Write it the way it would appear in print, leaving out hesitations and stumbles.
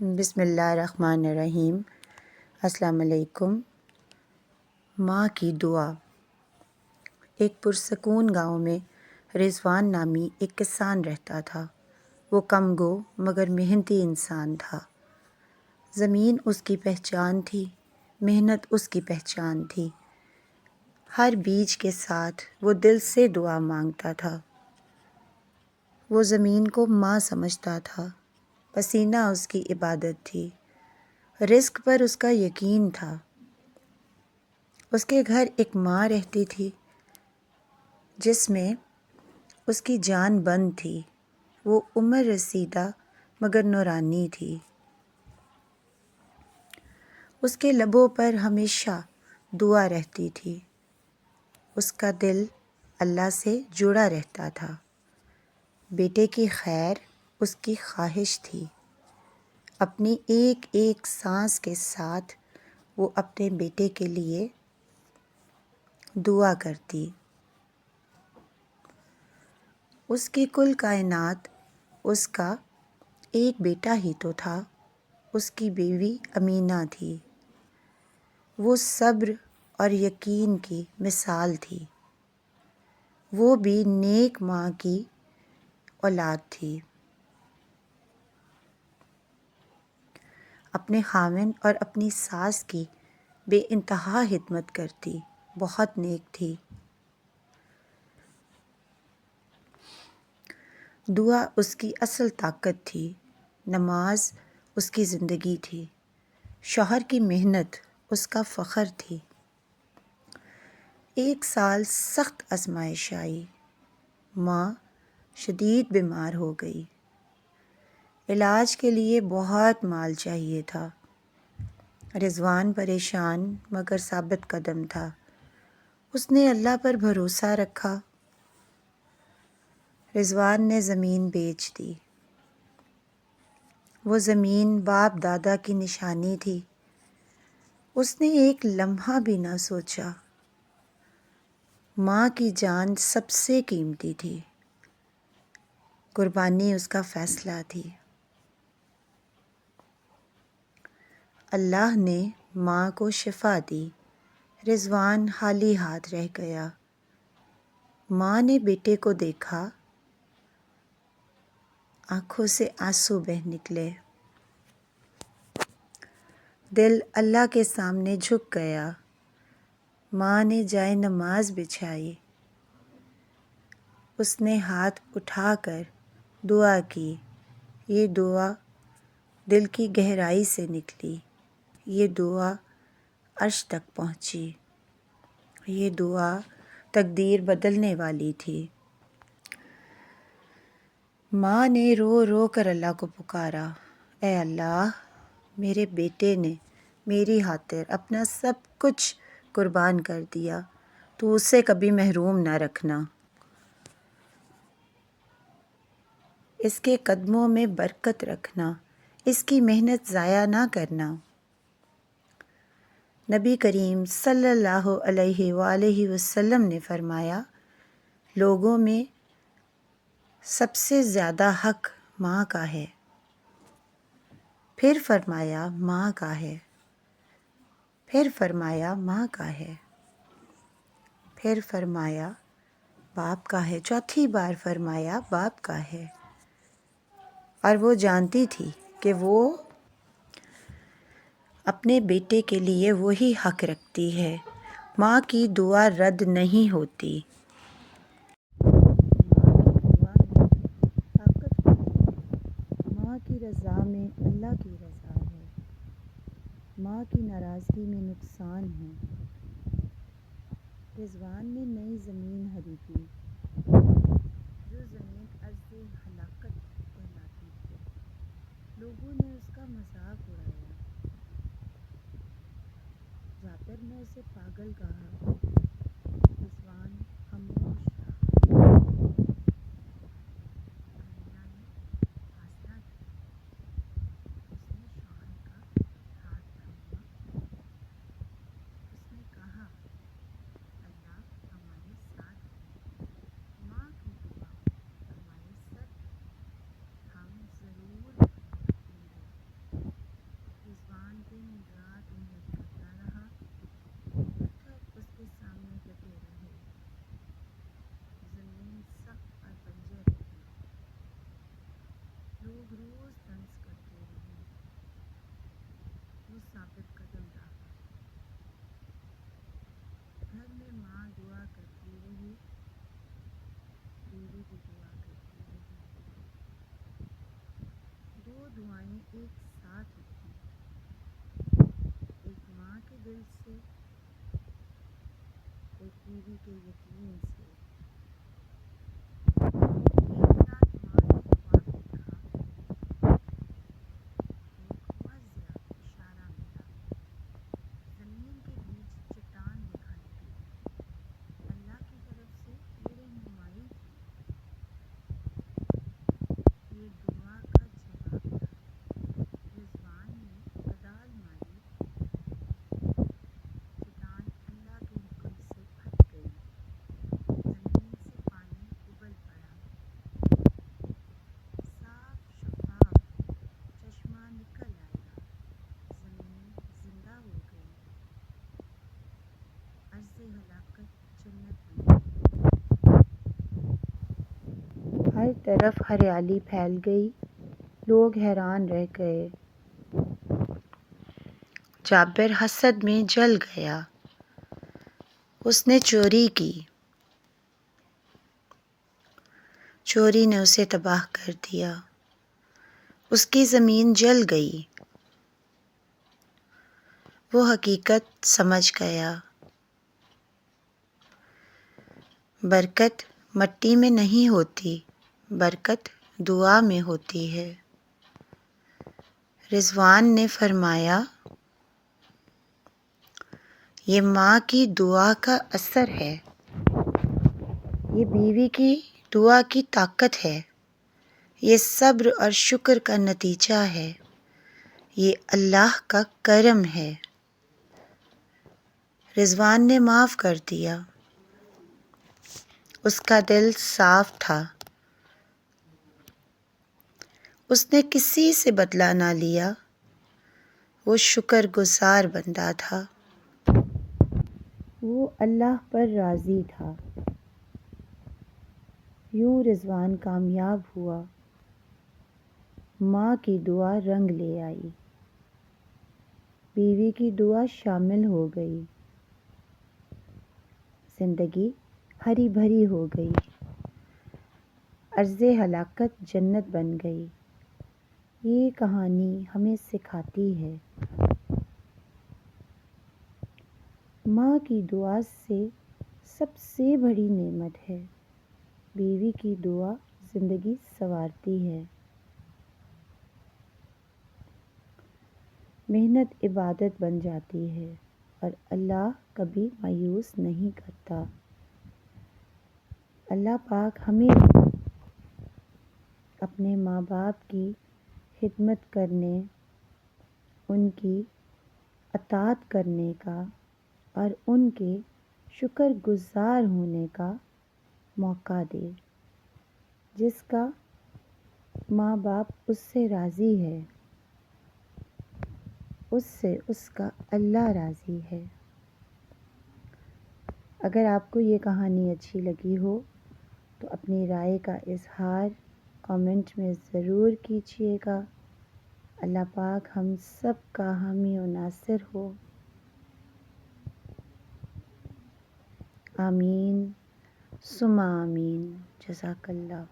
بسم اللہ الرحمن الرحیم۔ السلام علیکم۔ ماں کی دعا۔ ایک پرسکون گاؤں میں رضوان نامی ایک کسان رہتا تھا۔ وہ کم گو مگر محنتی انسان تھا۔ زمین اس کی پہچان تھی، محنت اس کی پہچان تھی۔ ہر بیج کے ساتھ وہ دل سے دعا مانگتا تھا۔ وہ زمین کو ماں سمجھتا تھا، پسینہ اس کی عبادت تھی، رزق پر اس کا یقین تھا۔ اس کے گھر ایک ماں رہتی تھی جس میں اس کی جان بند تھی۔ وہ عمر رسیدہ مگر نورانی تھی۔ اس کے لبوں پر ہمیشہ دعا رہتی تھی۔ اس کا دل اللہ سے جڑا رہتا تھا۔ بیٹے کی خیر اس کی خواہش تھی۔ اپنی ایک ایک سانس کے ساتھ وہ اپنے بیٹے کے لیے دعا کرتی۔ اس کی کل کائنات اس کا ایک بیٹا ہی تو تھا۔ اس کی بیوی امینہ تھی۔ وہ صبر اور یقین کی مثال تھی۔ وہ بھی نیک ماں کی اولاد تھی۔ اپنے خاوند اور اپنی ساس کی بے انتہا خدمت کرتی، بہت نیک تھی۔ دعا اس کی اصل طاقت تھی۔ نماز اس کی زندگی تھی۔ شوہر کی محنت اس کا فخر تھی۔ ایک سال سخت آزمائش آئی۔ ماں شدید بیمار ہو گئی۔ علاج کے لیے بہت مال چاہیے تھا۔ رضوان پریشان مگر ثابت قدم تھا۔ اس نے اللہ پر بھروسہ رکھا۔ رضوان نے زمین بیچ دی۔ وہ زمین باپ دادا کی نشانی تھی۔ اس نے ایک لمحہ بھی نہ سوچا۔ ماں کی جان سب سے قیمتی تھی۔ قربانی اس کا فیصلہ تھی۔ اللہ نے ماں کو شفا دی۔ رضوان خالی ہاتھ رہ گیا۔ ماں نے بیٹے کو دیکھا، آنکھوں سے آنسو بہہ نکلے۔ دل اللہ کے سامنے جھک گیا۔ ماں نے جائے نماز بچھائی۔ اس نے ہاتھ اٹھا کر دعا کی۔ یہ دعا دل کی گہرائی سے نکلی۔ یہ دعا عرش تک پہنچی۔ یہ دعا تقدیر بدلنے والی تھی۔ ماں نے رو رو کر اللہ کو پکارا، اے اللہ، میرے بیٹے نے میری خاطر اپنا سب کچھ قربان کر دیا، تو اسے کبھی محروم نہ رکھنا۔ اس کے قدموں میں برکت رکھنا، اس کی محنت ضائع نہ کرنا۔ نبی کریم صلی اللہ علیہ وآلہ وسلم نے فرمایا، لوگوں میں سب سے زیادہ حق ماں کا ہے۔ پھر فرمایا ماں کا ہے۔ پھر فرمایا ماں کا ہے۔ پھر فرمایا باپ کا ہے۔ چوتھی بار فرمایا باپ کا ہے۔ اور وہ جانتی تھی کہ وہ اپنے بیٹے کے لیے وہی حق رکھتی ہے۔ ماں کی دعا رد نہیں ہوتی۔ ماں کی رضا میں اللہ کی رضا ہے۔ ماں کی ناراضگی میں نقصان ہے۔ رضوان نے نئی زمین خریدی، جو زمین ارض ہلاکت کہلاتی تھی۔ لوگوں نے اس کا مذاق اڑایا۔ جابر نے اسے پاگل کہا۔ رضوان خاموش رہا۔ امینہ نے فیصلہ کیا۔ اس نے شوہر کا ہاتھ تھاما۔ اس نے کہا، اللہ ہمارے ساتھ ہے۔ ماں کی دعا ہمارے ساتھ ہے۔ ہم ضرور محنت کریں گے۔ ایک ساتھ اٹھی، ایک ماں کے دل سے، ایک بیوی کے یقین سے۔ ایک رات ماں نے خواب دیکھا، ایک موزیہ اشارہ ملا، زمین کے بیچ چٹان دکھائی دی، اللہ کی طرف سے یہ رہنمائی تھی، یہ دعا کا جواب تھا۔ رضوان نے کدال ماری، چٹان اللہ کے حکم سے پھٹ گئی، زمین سے پانی ابل پڑا، صاف شفاف چشمہ نکل آیا، زمین زندہ ہو گئی، عرض ہلاکت جنت بن گئی۔ ہر طرف ہریالی پھیل گئی، لوگ حیران رہ گئے۔ جابر حسد میں جل گیا، اس نے چوری کی، چوری نے اسے تباہ کر دیا، اس کی زمین جل گئی۔ وہ حقیقت سمجھ گیا، برکت مٹی میں نہیں ہوتی، برکت دعا میں ہوتی ہے۔ رضوان نے فرمایا، یہ ماں کی دعا کا اثر ہے، یہ بیوی کی دعا کی طاقت ہے، یہ صبر اور شکر کا نتیجہ ہے، یہ اللہ کا کرم ہے۔ رضوان نے معاف کر دیا، اس کا دل صاف تھا، اس نے کسی سے بدلہ نہ لیا، وہ شکر گزار بندہ تھا، وہ اللہ پر راضی تھا۔ یوں رضوان کامیاب ہوا، ماں کی دعا رنگ لے آئی، بیوی کی دعا شامل ہو گئی، زندگی ہری بھری ہو گئی، عرض ہلاکت جنت بن گئی۔ یہ کہانی ہمیں سکھاتی ہے، ماں کی دعا سے سب سے بڑی نعمت ہے، بیوی کی دعا زندگی سنوارتی ہے۔ محنت عبادت بن جاتی ہے اور اللہ کبھی مایوس نہیں کرتا۔ اللہ پاک ہمیں اپنے ماں باپ کی خدمت کرنے، ان کی اطاعت کرنے کا اور ان کے شکر گزار ہونے کا موقع دے، جس کا ماں باپ اس سے راضی ہے، اس سے اس کا اللہ راضی ہے۔ اگر آپ کو یہ کہانی اچھی لگی ہو تو اپنی رائے کا اظہار کامنٹ میں ضرور کیجیے گا۔ اللہ پاک ہم سب کا حامی و ناصر ہو، آمین ثم آمین۔ جزاک اللہ۔